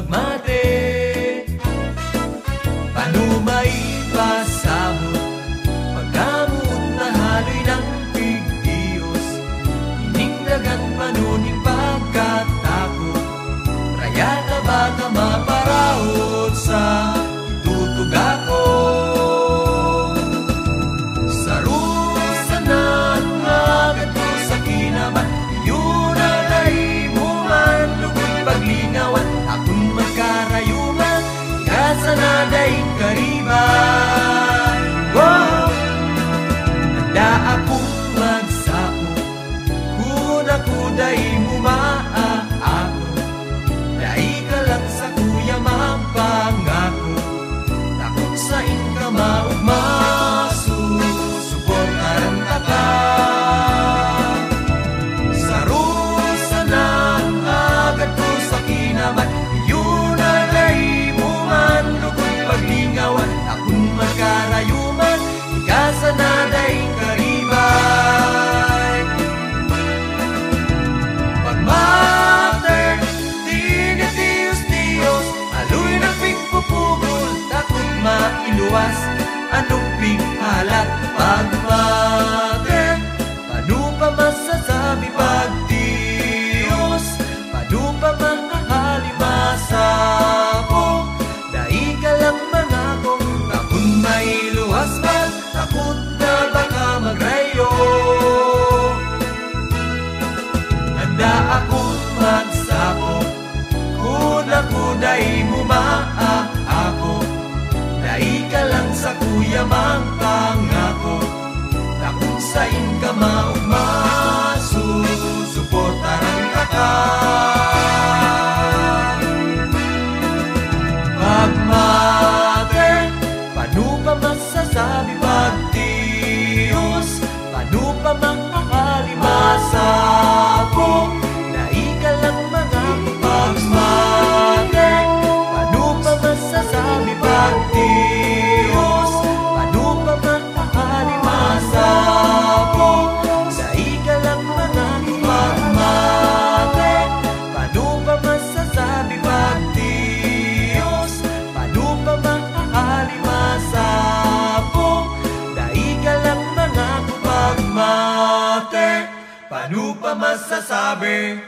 pagmate. Paano maipasabot pagkamot na haloy ng pigdiyos, iningdagan panuning pagkatakot, raya na baka maparahot sa itutuga ko. Sarusanan agad ko sa kinaman, yun ang naimuman, lugod paglingawan, akong magkarayuman, kasanaday kariban. Wow! Handa akong magsako, kung ako day mumaa ako, day ka lang sa kuya mapangako, takot sa inka maugmaso, suportaran ka ka. Sarusanan agad ko sa kinaman, yun ang naimuman, lugod paglingawan, akong magkarayuman, ikasanaday kariban. Pagmate, tinitios-tios, aloy ng pigpupugol, takot mailuwas, anong pighalat. Pagmate, paano pa masasabi pagtios, paano pa makakalimasapo, dahil ka lang mga kong takot mailuwas man, takot na baka magrayo. Handa akong magsako, kung ako day mumaa ako, dahil ka lang sa kuya mang pangako, takot sa inka maugmaso, suportaran ka ka. Pagmate, paano pa masasabi pagtios, paano pa makakalimasapo, dahil ka lang mga pagmate, paano pa masasabi pagtios, paano pa makakalimasapo, dahil ka lang mga pagmate, paano pa masasabi pagtios, paano pa makakalimasapo, dahil ka lang mga pagmate, paano pa masasabi